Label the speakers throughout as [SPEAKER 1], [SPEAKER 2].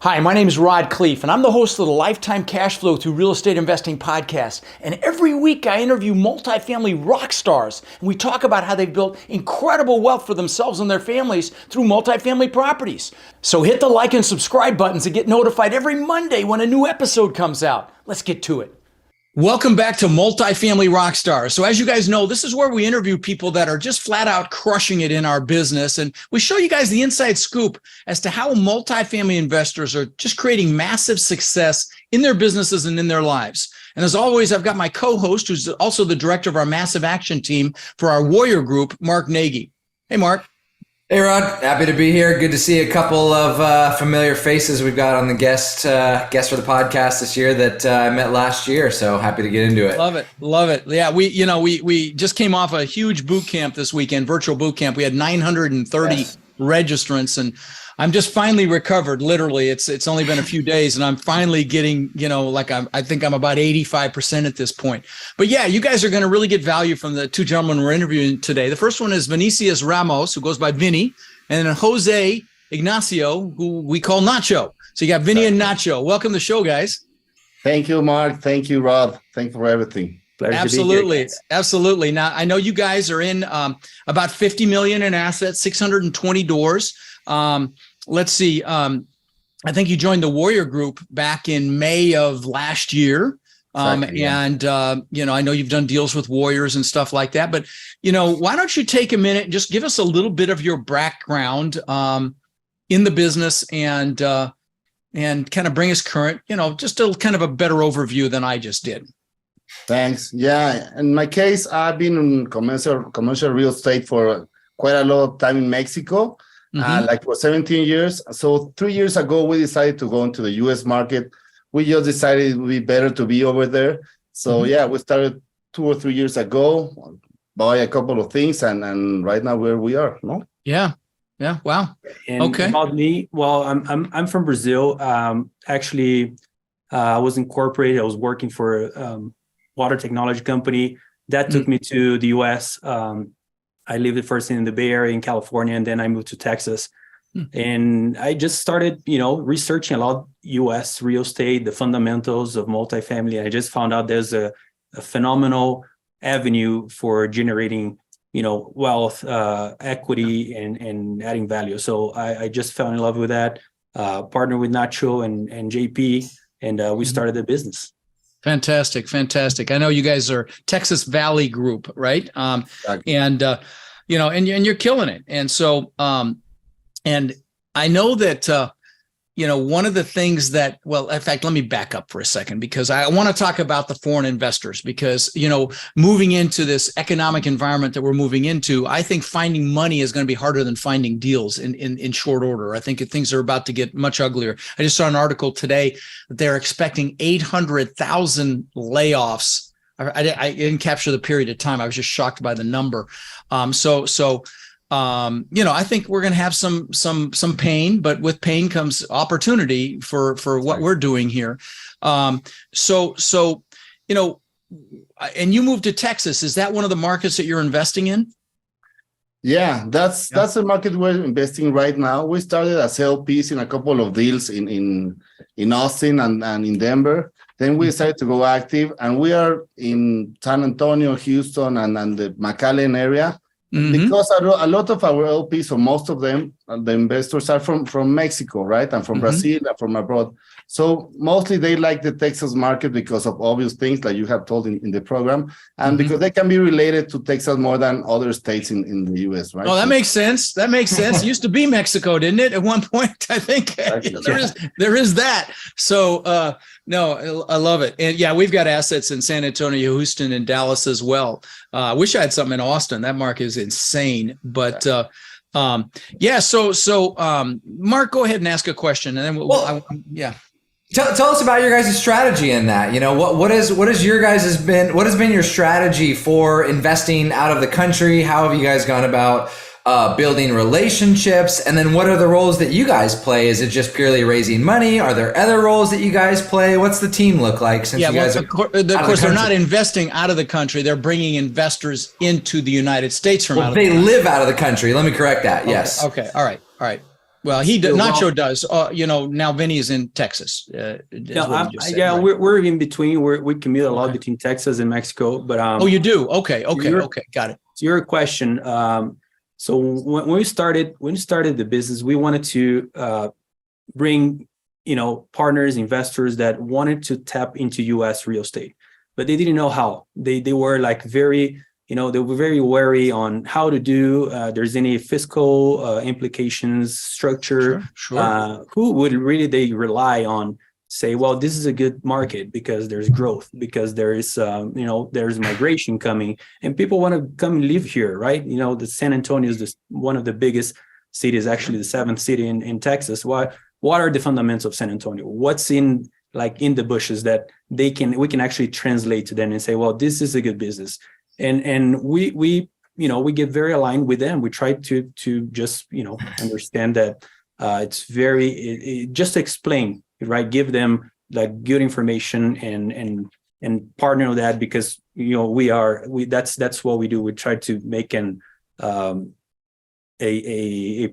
[SPEAKER 1] Hi, my name is Khleif, and I'm the host of the Lifetime Cash Flow Through Real Estate Investing podcast. And every week I interview multifamily rock stars, and we talk about how they've built incredible wealth for themselves and their families through multifamily properties. So hit the like and subscribe buttons to get notified every Monday when a new episode comes out. Let's get to it. Welcome back to Multifamily Rockstars. So as you guys know, this is where we interview people that are just flat out crushing it in our business. And we show you guys the inside scoop as to how multifamily investors are just creating massive success in their businesses and in their lives. And as always, I've got my co-host, who's also the director of our massive action team for our Warrior Group, Mark Nagy. Hey, Mark.
[SPEAKER 2] Hey, Rod. Happy to be here. Good to see a couple of familiar faces we've got on the guest for the podcast this year that I met last year. So happy to get into it.
[SPEAKER 1] Love it. Love it. Yeah, we just came off a huge boot camp this weekend, virtual boot camp. We had 930 registrants, and I'm just finally recovered. Literally, it's only been a few days, and I'm finally getting, I think I'm about 85% at this point. But yeah, you guys are going to really get value from the two gentlemen we're interviewing today. The first one is Vinicius Ramos, who goes by Vinny, and then Jose Ignacio, who we call Nacho. So you got Vinny and Nacho. Welcome to the show, guys.
[SPEAKER 3] Thank you, Mark. Thank you, Rod. Thank you for everything.
[SPEAKER 1] Absolutely. Absolutely. Now, I know you guys are in about 50 million in assets, 620 doors. Let's see. I think you joined the Warrior Group back in May of last year. Exactly, yeah. And, I know you've done deals with Warriors and stuff like that, but, why don't you take a minute and just give us a little bit of your background in the business and kind of bring us current, just a kind of a better overview than I just did.
[SPEAKER 3] Thanks. Yeah. In my case, I've been in commercial real estate for quite a lot of time in Mexico. Like for 17 years. So 3 years ago, we decided to go into the U.S. market. We just decided it would be better to be over there. So yeah, we started 2 or 3 years ago, buy a couple of things, and right now where we are. No?
[SPEAKER 1] Yeah. Yeah. Wow.
[SPEAKER 4] And
[SPEAKER 1] okay.
[SPEAKER 4] About me, well, I'm from Brazil. Actually, I was incorporated. I was working for a water technology company that took me to the U.S. I lived first in the Bay Area in California, and then I moved to Texas. And I just started, researching a lot of U.S. real estate, the fundamentals of multifamily. I just found out there's a phenomenal avenue for generating, wealth, equity, and adding value. So I just fell in love with that, partnered with Nacho and JP, and we started the business.
[SPEAKER 1] Fantastic. I know you guys are Texas Valley Group, right? Exactly. And you're killing it. And so, and I know that, one of the things that, well, in fact, let me back up for a second, because I want to talk about the foreign investors, because, moving into this economic environment that we're moving into, I think finding money is going to be harder than finding deals in short order. I think things are about to get much uglier. I just saw an article today that they're expecting 800,000 layoffs. I didn't capture the period of time. I was just shocked by the number. I think we're going to have some pain, but with pain comes opportunity for what we're doing here. And you moved to Texas. Is that one of the markets that you're investing in?
[SPEAKER 3] Yeah, that's the market we're investing right now. We started as LPs in a couple of deals in Austin and in Denver. Then we decided to go active, and we are in San Antonio, Houston, and the McAllen area. Because a lot of our LPs, or most of them, the investors are from Mexico, right? And from Brazil and from abroad. So mostly they like the Texas market because of obvious things like you have told in the program, and because they can be related to Texas more than other states in the U.S., right?
[SPEAKER 1] Oh, that makes sense. It used to be Mexico, didn't it? At one point, I think there is that. So no, I love it. And yeah, we've got assets in San Antonio, Houston, and Dallas as well. I wish I had something in Austin. That market is insane. But So Mark, go ahead and ask a question, and then
[SPEAKER 2] Tell us about your guys' strategy in that. What has been your strategy for investing out of the country? How have you guys gone about building relationships? And then what are the roles that you guys play? Is it just purely raising money? Are there other roles that you guys play? What's the team look like? Since you guys
[SPEAKER 1] of course, they're not investing out of the country. They're bringing investors into the United States from out of the country.
[SPEAKER 2] They live out of the country. Let me correct that.
[SPEAKER 1] Okay.
[SPEAKER 2] Yes.
[SPEAKER 1] Okay. All right. Well, Nacho does. Now Vinny is in Texas.
[SPEAKER 4] We're in between. We commute a lot between Texas and Mexico. But
[SPEAKER 1] oh, you do? Okay, got it.
[SPEAKER 4] To your question, so when we started the business, we wanted to bring partners, investors that wanted to tap into U.S. real estate, but they didn't know how. They were like very they were very wary on how to do. There's any fiscal implications, structure.
[SPEAKER 1] Sure.
[SPEAKER 4] Who would really they rely on? Say, well, this is a good market because there's growth, because there is there's migration coming, and people want to come and live here, right? The San Antonio is one of the biggest cities, actually the seventh city in Texas. What are the fundamentals of San Antonio? What's in the bushes that we can actually translate to them and say, well, this is a good business. And we get very aligned with them. We try to just understand that it's very just explain, right? Give them like good information and partner with that, because that's what we do. We try to make a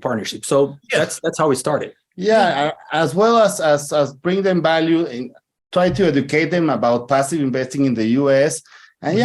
[SPEAKER 4] partnership. So that's how we started.
[SPEAKER 3] Yeah, as well as bring them value and try to educate them about passive investing in the US. And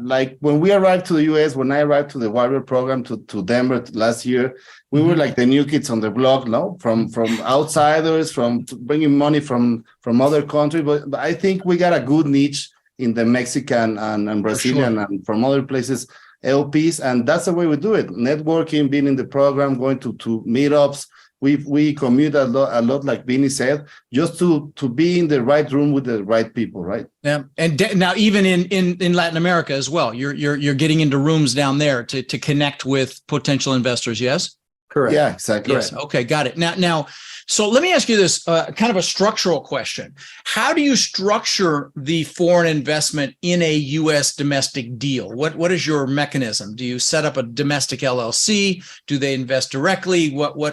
[SPEAKER 3] like when we arrived to the US, when I arrived to the Warrior program to Denver last year, we were like the new kids on the block, from outsiders, from bringing money from other countries. But I think we got a good niche in the Mexican and Brazilian and from other places LPs, and that's the way we do it. Networking, being in the program, going to meetups. We commute a lot, like Vinny said, just to be in the right room with the right people, right?
[SPEAKER 1] Yeah, and now even in Latin America as well, you're getting into rooms down there to connect with potential investors. Yes,
[SPEAKER 3] correct. Yeah, exactly.
[SPEAKER 1] Yes. Okay, got it. Now, so let me ask you this kind of a structural question: how do you structure the foreign investment in a U.S. domestic deal? What is your mechanism? Do you set up a domestic LLC? Do they invest directly?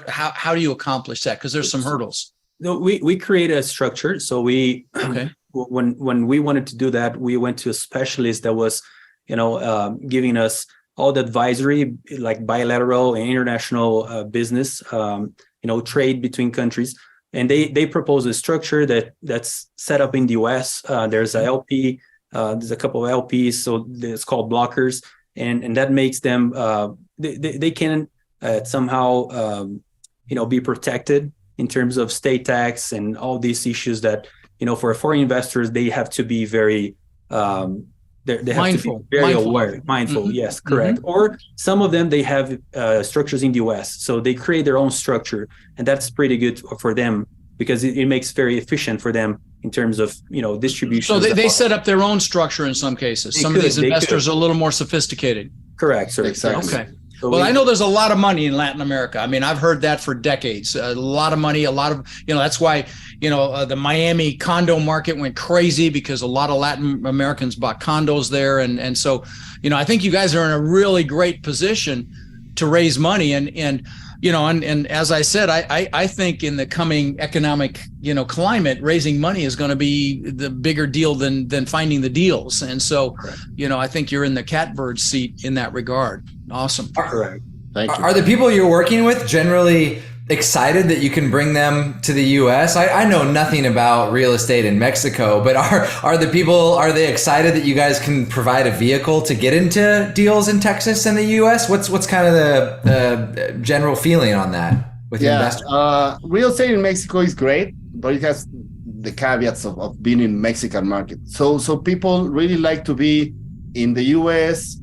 [SPEAKER 1] How do you accomplish that? Because there's some hurdles.
[SPEAKER 4] No, we created a structure. So when we wanted to do that, we went to a specialist that was, giving us all the advisory, like bilateral and international business. Trade between countries, and they propose a structure that's set up in the US. There's a LP, there's a couple of LPs, so it's called blockers, and that makes them they can somehow be protected in terms of state tax and all these issues that for foreign investors they have to be very they have
[SPEAKER 1] mindful.
[SPEAKER 4] To be very aware. Mindful, mm-hmm. Yes, correct. Mm-hmm. Or some of them, they have structures in the US. So they create their own structure. And that's pretty good for them because it makes very efficient for them in terms of, distribution.
[SPEAKER 1] So they set up their own structure in some cases. Some of these investors are a little more sophisticated.
[SPEAKER 4] Correct, sir.
[SPEAKER 3] Exactly.
[SPEAKER 1] Okay. Well, I know there's a lot of money in Latin America. I mean, I've heard that for decades. A lot of money, that's why, the Miami condo market went crazy because a lot of Latin Americans bought condos there. And so, I think you guys are in a really great position to raise money. And as I said, I think in the coming economic, climate, raising money is going to be the bigger deal than finding the deals. And so, I think you're in the catbird seat in that regard. Awesome.
[SPEAKER 2] Correct.
[SPEAKER 3] Thank you.
[SPEAKER 2] Are the people you're working with generally excited that you can bring them to the U.S.? I know nothing about real estate in Mexico, but are they excited that you guys can provide a vehicle to get into deals in Texas and the U.S.? What's kind of the general feeling on that with investors?
[SPEAKER 3] Real estate in Mexico is great, but it has the caveats of being in Mexican market. So people really like to be in the U.S.,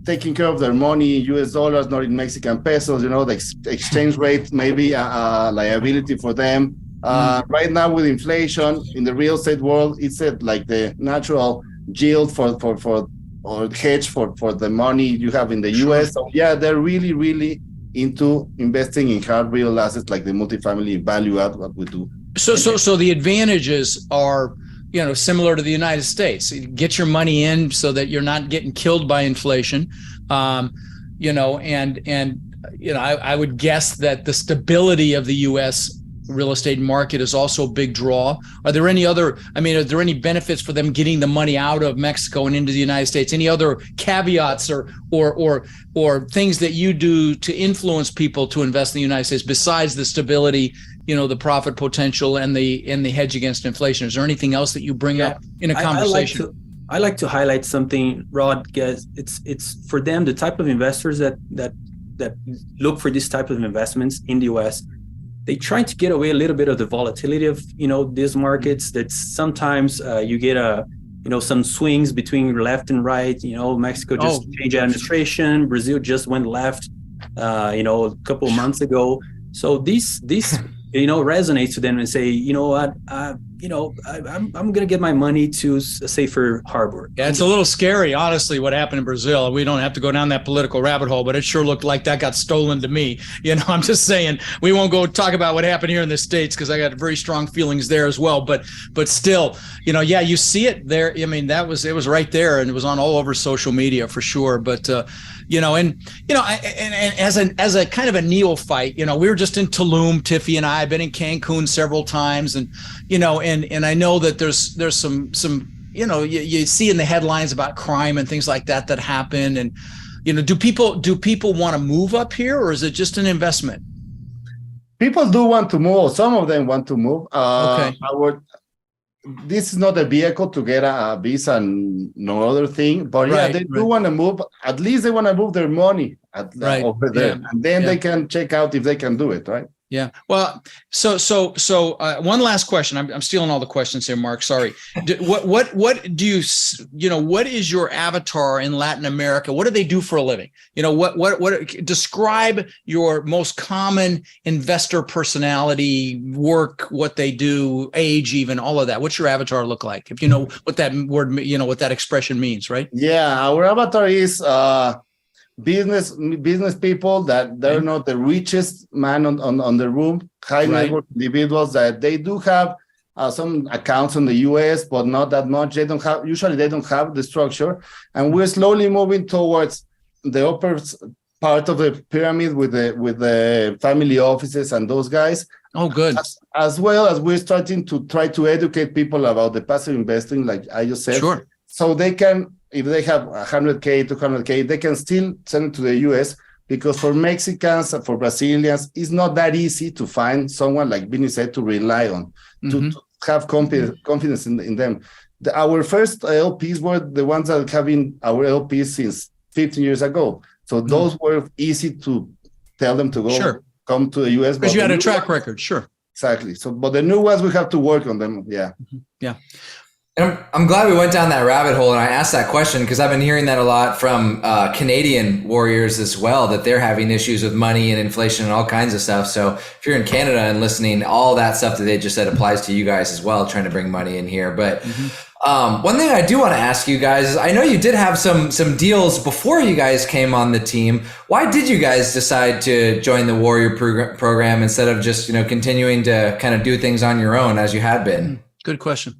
[SPEAKER 3] taking care of their money in US dollars, not in Mexican pesos. The exchange rate may be a liability for them. Right now with inflation in the real estate world, it's like the natural yield for or hedge for the money you have in the US. So they're really, really into investing in hard real assets like the multifamily value add what we do.
[SPEAKER 1] So the advantages are similar to the United States. Get your money in so that you're not getting killed by inflation. I would guess that the stability of the U.S. real estate market is also a big draw. Are there any other, I mean, are there any benefits for them getting the money out of Mexico and into the United States? Any other caveats or things that you do to influence people to invest in the United States besides the stability, the profit potential and the hedge against inflation? Is there anything else that you bring up in a conversation?
[SPEAKER 4] I like to highlight something, Rod, because it's for them, the type of investors that look for this type of investments in the US, they try to get away a little bit of the volatility of these markets. That sometimes you get some swings between left and right. Mexico just changed administration. Brazil just went left a couple of months ago. So this resonates to them and say, I'm going to get my money to a safer harbor.
[SPEAKER 1] Yeah, it's a little scary, honestly, what happened in Brazil. We don't have to go down that political rabbit hole, but it sure looked like that got stolen to me. I'm just saying, we won't go talk about what happened here in the States because I got very strong feelings there as well. But still, you see it there. I mean, it was right there, and it was on all over social media for sure. But and as a kind of a neophyte, we were just in Tulum, Tiffy and I. I've been in Cancun several times, and and I know that there's some you see in the headlines about crime and things like that happen. And do people want to move up here, or is it just an investment?
[SPEAKER 3] People do want to move. Some of them want to move.
[SPEAKER 1] Okay.
[SPEAKER 3] This is not a vehicle to get a visa and no other thing, but they do want to move. At least they want to move their money over there, and then they can check out if they can do it, right?
[SPEAKER 1] Yeah. Well, so one last question. I'm stealing all the questions here, Mark. Sorry. What do what is your avatar in Latin America? What do they do for a living? What describe your most common investor personality, work, what they do, age, even all of that. What's your avatar look like? If you know what that word, what that expression means, right?
[SPEAKER 3] Yeah. Our avatar is, business people that they're not the richest man on the room, high net worth individuals that they do have some accounts in the US, but not that much. They don't have the structure, and we're slowly moving towards the upper part of the pyramid with the family offices and those guys.
[SPEAKER 1] Oh, good.
[SPEAKER 3] As well as we're starting to try to educate people about the passive investing, like I just said.
[SPEAKER 1] Sure.
[SPEAKER 3] So they can, if they have 100K, 200K, they can still send it to the US, because for Mexicans, for Brazilians, it's not that easy to find someone, like Vinny said, to rely on, to have confidence in them. Our first LPs were the ones that have been our LPs since 15 years ago. So those were easy to tell them to go, come to the US.
[SPEAKER 1] Because you had a track record, sure.
[SPEAKER 3] Exactly. So, but the new ones, we have to work on them. Yeah.
[SPEAKER 1] Yeah.
[SPEAKER 2] And I'm glad we went down that rabbit hole and I asked that question because I've been hearing that a lot from Canadian warriors as well, that they're having issues with money and inflation and all kinds of stuff. So if you're in Canada and listening, all that stuff that they just said applies to you guys as well, trying to bring money in here. But one thing I do want to ask you guys is, I know you did have some deals before you guys came on the team. Why did you guys decide to join the Warrior program instead of just, continuing to kind of do things on your own as you had been?
[SPEAKER 1] Good question.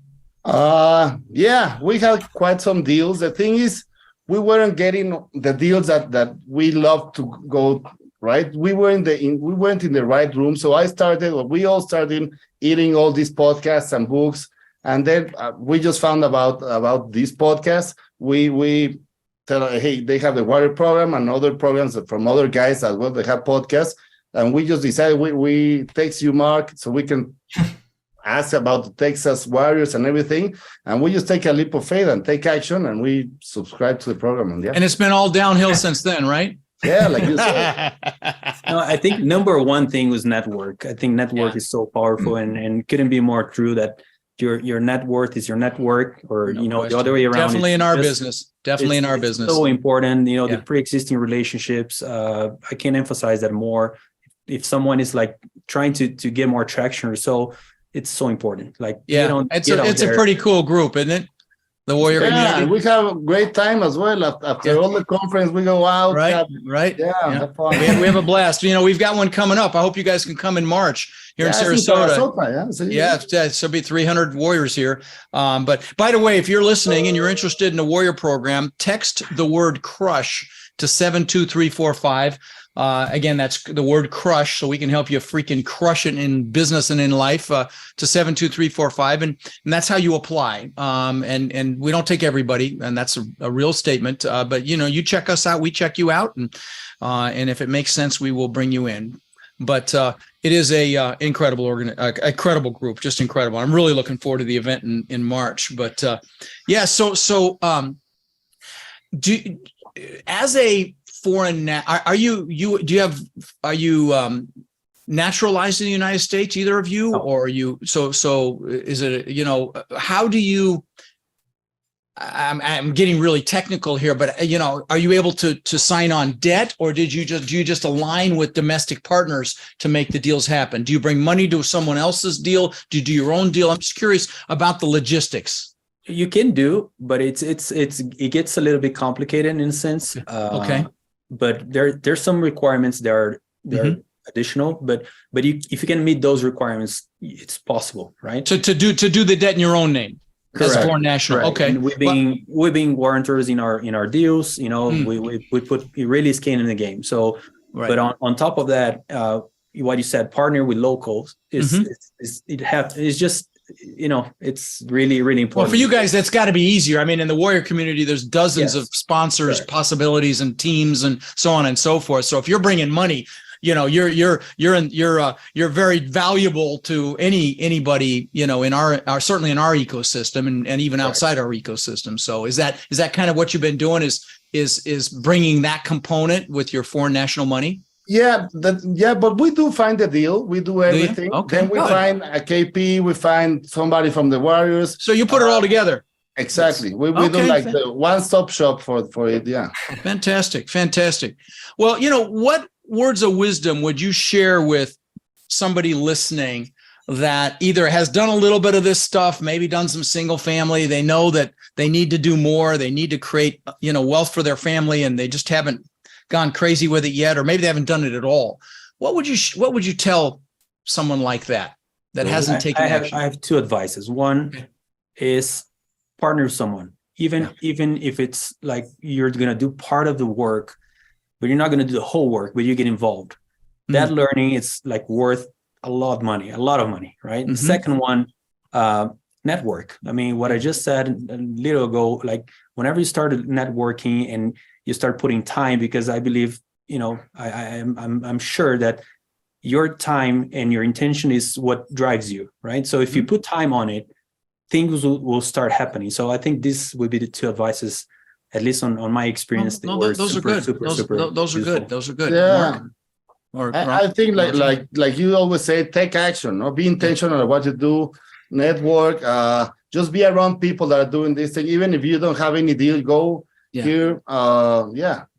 [SPEAKER 3] Yeah, we had quite some deals. The thing is, we weren't getting the deals that we love to go, right? We weren't in the right room. So we all started eating all these podcasts and books. And then we just found about these podcasts. We tell, hey, they have the Warrior program and other programs from other guys as well. They have podcasts. And we just decided we text you, Mark, so we can ask about the Texas Warriors and everything, and we just take a leap of faith and take action, and we subscribe to the program. And
[SPEAKER 1] it's been all downhill since then, right?
[SPEAKER 3] Yeah, like you said.
[SPEAKER 4] No, I think number one thing was network. I think network is so powerful, and couldn't be more true that your net worth is your network, or the other way around.
[SPEAKER 1] Definitely in our business. Definitely in our business.
[SPEAKER 4] So important. The pre-existing relationships. I can't emphasize that more. If someone is like trying to get more traction or so, it's so important. Like,
[SPEAKER 1] it's a pretty cool group, isn't it? The Warrior community.
[SPEAKER 3] We have a great time as well. After all the conference, we go out.
[SPEAKER 1] Right.
[SPEAKER 3] Yeah. Have fun.
[SPEAKER 1] We have a blast. We've got one coming up. I hope you guys can come in March here in Sarasota. So be 300 Warriors here. But by the way, if you're listening and you're interested in the Warrior program, text the word CRUSH to 72345. Again, that's the word crush. So we can help you freaking crush it in business and in life to 72345. And that's how you apply. And we don't take everybody. And that's a real statement. But, you check us out. We check you out. And if it makes sense, we will bring you in. But it is a incredible group, just incredible. I'm really looking forward to the event in March. But as a foreign, are you naturalized in the United States, either of you, or are you? So is it, how do you? I'm getting really technical here, but are you able to sign on debt, or do you just align with domestic partners to make the deals happen? Do you bring money to someone else's deal? Do you do your own deal? I'm just curious about the logistics.
[SPEAKER 4] You can do, but it gets a little bit complicated in a sense.
[SPEAKER 1] Okay.
[SPEAKER 4] But there's some requirements that are additional, but if you can meet those requirements, it's possible, right?
[SPEAKER 1] So to do the debt in your own name.
[SPEAKER 4] Correct.
[SPEAKER 1] As foreign national. Correct. Okay.
[SPEAKER 4] And we're being warrantors in our deals. We put really skin in the game. So, right. But on top of that, what you said, partner with locals it's really, really important.
[SPEAKER 1] Well, for you guys, that's got to be easier. I mean, in the Warrior community, there's dozens of sponsors, possibilities, and teams, and so on and so forth. So if you're bringing money, you're very valuable to anybody, in our certainly in our ecosystem and even outside our ecosystem. So is that kind of what you've been doing? Is bringing that component with your foreign national money?
[SPEAKER 3] Yeah, but we do find the deal. We do everything.
[SPEAKER 1] Okay,
[SPEAKER 3] then we find a KP. We find somebody from the Warriors.
[SPEAKER 1] So you put it all together.
[SPEAKER 3] Exactly. We do like the one-stop shop for it. Yeah.
[SPEAKER 1] Fantastic. Well, what words of wisdom would you share with somebody listening that either has done a little bit of this stuff, maybe done some single family, they know that they need to do more, they need to create, wealth for their family, and they just haven't gone crazy with it yet, or maybe they haven't done it at all. What would you tell someone like that hasn't taken action?
[SPEAKER 4] I have two advices. One is partner with someone, even if it's like you're going to do part of the work, but you're not going to do the whole work, but you get involved. Mm-hmm. That learning is like worth a lot of money, right? Mm-hmm. The second one, network. I mean, what I just said a little ago, like whenever you started networking and you start putting time, because I believe, I'm sure that your time and your intention is what drives you, right? So if you put time on it, things will start happening. So I think this would be the two advices, at least on my experience.
[SPEAKER 1] Those are good. Those are good.
[SPEAKER 3] Yeah. I think like you always say, take action, or be intentional about what you do, network, just be around people that are doing this thing. Even if you don't have any deal, go here.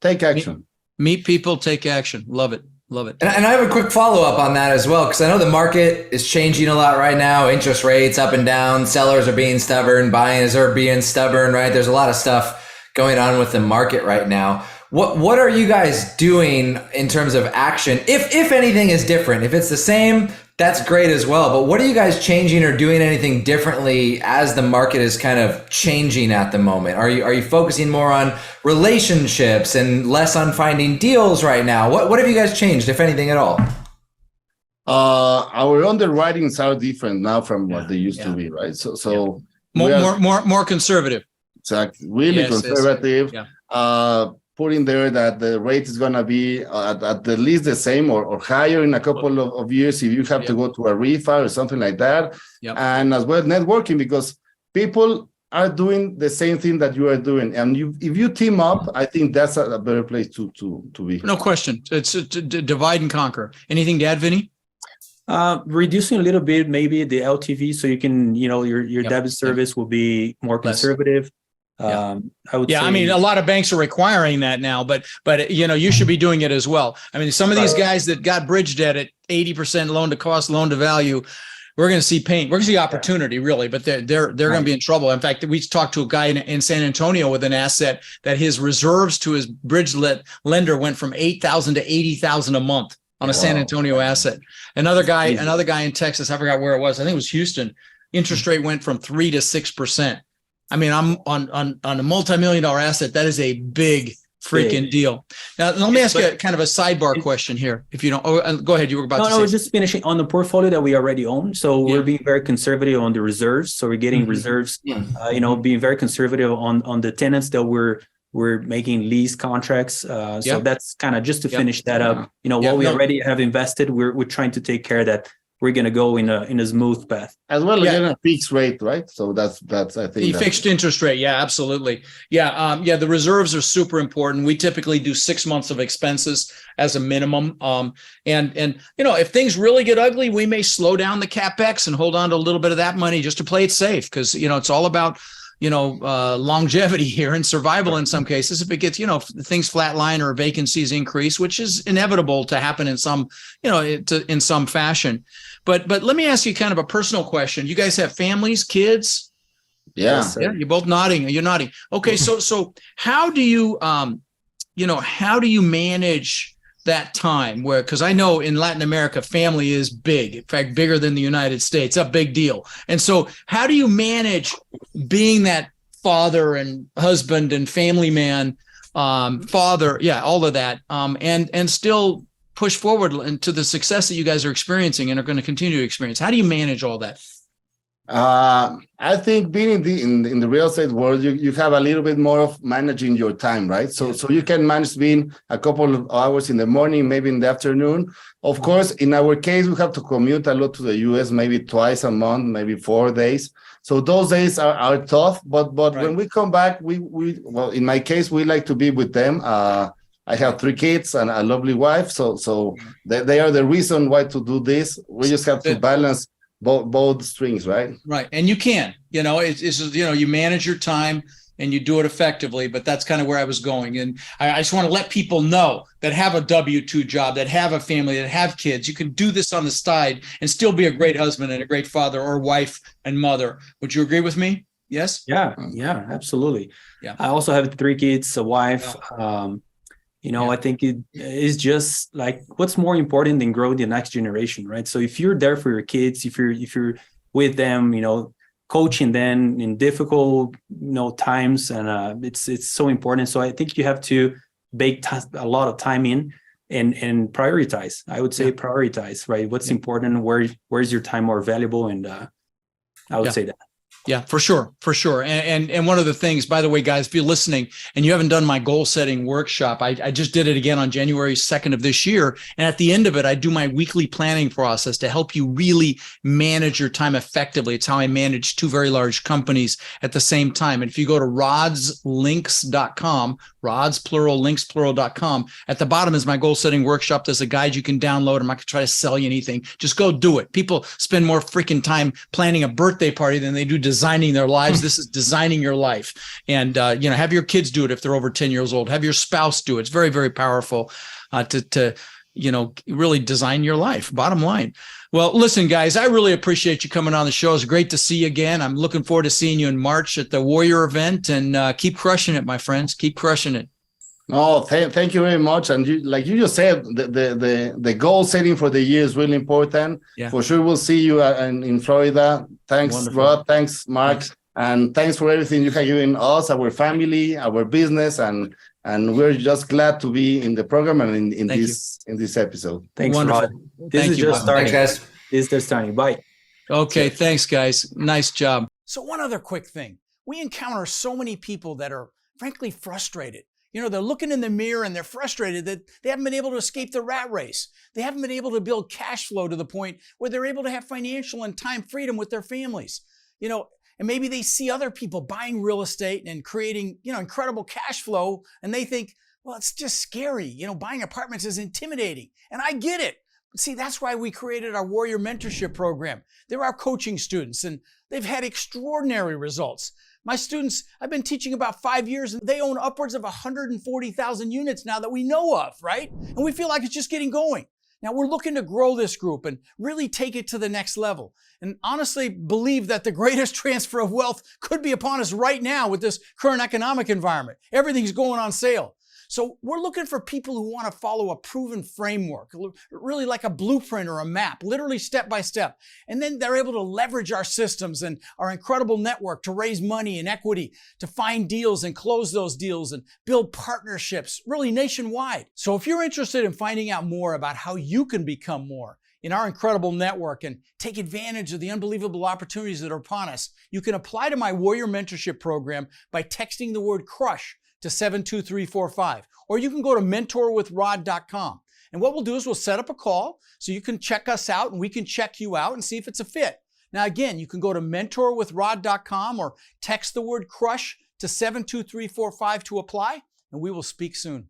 [SPEAKER 3] Take action.
[SPEAKER 1] Meet people, take action. Love it.
[SPEAKER 2] And I have a quick follow-up on that as well, because I know the market is changing a lot right now. Interest rates up and down. Sellers are being stubborn. Buyers are being stubborn, right? There's a lot of stuff going on with the market right now. What are you guys doing in terms of action? If anything is different, if it's the same, that's great as well. But what are you guys changing or doing anything differently as the market is kind of changing at the moment? Are you focusing more on relationships and less on finding deals right now? What have you guys changed, if anything at all?
[SPEAKER 3] Our underwritings are different now from what they used to be, right? So
[SPEAKER 1] more conservative.
[SPEAKER 3] Exactly, really conservative. Putting there that the rate is going to be at the least the same or higher in a couple of years if you have to go to a refi or something like that. And as well networking, because people are doing the same thing that you are doing, and if you team up, I think that's a better place to be.
[SPEAKER 1] No question. It's to divide and conquer. Anything to add, Vinny?
[SPEAKER 4] Reducing a little bit, maybe the LTV, so you can, your debt service will be more conservative. I would say,
[SPEAKER 1] I mean, a lot of banks are requiring that now, but you should be doing it as well. I mean, some of these guys that got bridge debt at 80% loan to cost, loan to value, we're going to see pain. We're going to see opportunity, really, but they're going to be in trouble. In fact, we talked to a guy in San Antonio with an asset that his reserves to his bridge lender went from $8,000 to $80,000 a month on a San Antonio asset. Another guy in Texas, I forgot where it was. I think it was Houston. Interest rate went from 3% to 6%. I mean, I'm on a multi-million-dollar asset. That is a big freaking deal. Now, let me ask you kind of a sidebar question here. If you don't, go ahead. You were about to say.
[SPEAKER 4] No, just finishing on the portfolio that we already own. So we're being very conservative on the reserves. So we're getting reserves, being very conservative on the tenants that we're making lease contracts. So that's kind of just to finish that up. What we already have invested, we're trying to take care that we're going to go in a smooth path.
[SPEAKER 3] As well as getting a fixed rate, right? So that's I think
[SPEAKER 1] the fixed interest rate. Yeah, absolutely. Yeah. The reserves are super important. We typically do 6 months of expenses as a minimum. And if things really get ugly, we may slow down the CapEx and hold on to a little bit of that money just to play it safe. Cause it's all about, longevity here and survival in some cases. If it gets, if things flatline or vacancies increase, which is inevitable to happen in some, in some fashion. But let me ask you kind of a personal question. You guys have families, kids?
[SPEAKER 3] Yeah.
[SPEAKER 1] Yeah. You're both nodding. You're nodding. Okay. So how do you, how do you manage that time where, because I know in Latin America, family is big, in fact, bigger than the United States, a big deal. And so how do you manage being that father and husband and family man, father, all of that, and still push forward into the success that you guys are experiencing and are going to continue to experience? How do you manage all that?
[SPEAKER 3] I think being in the real estate world, you have a little bit more of managing your time, right? So you can manage being a couple of hours in the morning, maybe in the afternoon. Of course, in our case, we have to commute a lot to the US, maybe twice a month, maybe 4 days. So those days are tough. But when we come back, we in my case, we like to be with them. I have 3 kids and a lovely wife. So they are the reason why to do this. We just have to balance both strings, right?
[SPEAKER 1] Right. And you can, it's you manage your time and you do it effectively, but that's kind of where I was going. And I just want to let people know that have a W-2 job, that have a family, that have kids. You can do this on the side and still be a great husband and a great father or wife and mother. Would you agree with me? Yes?
[SPEAKER 4] Yeah, absolutely. Yeah. I also have 3 kids, a wife. I think it is just like what's more important than growing the next generation, right? So if you're there for your kids, if you're with them, coaching them in difficult, times, and it's so important. So I think you have to bake a lot of time in and prioritize. I would say prioritize, right? What's important? Where's your time more valuable? And I would say that.
[SPEAKER 1] Yeah, for sure. And one of the things, by the way, guys, if you're listening and you haven't done my goal setting workshop, I just did it again on January 2nd of this year. And at the end of it, I do my weekly planning process to help you really manage your time effectively. It's how I manage 2 very large companies at the same time. And if you go to rodslinks.com, rods, plural, links, plural.com, at the bottom is my goal setting workshop. There's a guide you can download. I'm not going to try to sell you anything. Just go do it. People spend more freaking time planning a birthday party than they do designing their lives. This is designing your life. And, have your kids do it if they're over 10 years old. Have your spouse do it. It's very, very powerful to really design your life, bottom line. Well, listen, guys, I really appreciate you coming on the show. It's great to see you again. I'm looking forward to seeing you in March at the Warrior event, and keep crushing it, my friends. Keep crushing it.
[SPEAKER 3] No, thank you very much. And you just said, the goal setting for the year is really important. Yeah. For sure, we'll see you in Florida. Thanks, wonderful. Rod. Thanks, Mark. Thanks. And thanks for everything you have given us, our family, our business, and we're just glad to be in the program and in this episode.
[SPEAKER 4] Thanks,
[SPEAKER 1] wonderful.
[SPEAKER 4] Rod. This is just starting.
[SPEAKER 2] Thanks, guys.
[SPEAKER 4] This is just starting. Bye.
[SPEAKER 1] Okay, thanks, guys. Nice job. So one other quick thing. We encounter so many people that are frankly frustrated. They're looking in the mirror and they're frustrated that they haven't been able to escape the rat race. They haven't been able to build cash flow to the point where they're able to have financial and time freedom with their families. And maybe they see other people buying real estate and creating, incredible cash flow. And they think, well, it's just scary. Buying apartments is intimidating. And I get it. But see, that's why we created our Warrior Mentorship Program. They're our coaching students and they've had extraordinary results. My students, I've been teaching about 5 years and they own upwards of 140,000 units now that we know of, right? And we feel like it's just getting going. Now we're looking to grow this group and really take it to the next level. And honestly believe that the greatest transfer of wealth could be upon us right now with this current economic environment. Everything's going on sale. So we're looking for people who want to follow a proven framework, really like a blueprint or a map, literally step by step. And then they're able to leverage our systems and our incredible network to raise money and equity, to find deals and close those deals and build partnerships, really nationwide. So if you're interested in finding out more about how you can become more in our incredible network and take advantage of the unbelievable opportunities that are upon us, you can apply to my Warrior Mentorship Program by texting the word CRUSH to 72345, or you can go to mentorwithrod.com. And what we'll do is we'll set up a call so you can check us out and we can check you out and see if it's a fit. Now, again, you can go to mentorwithrod.com or text the word CRUSH to 72345 to apply, and we will speak soon.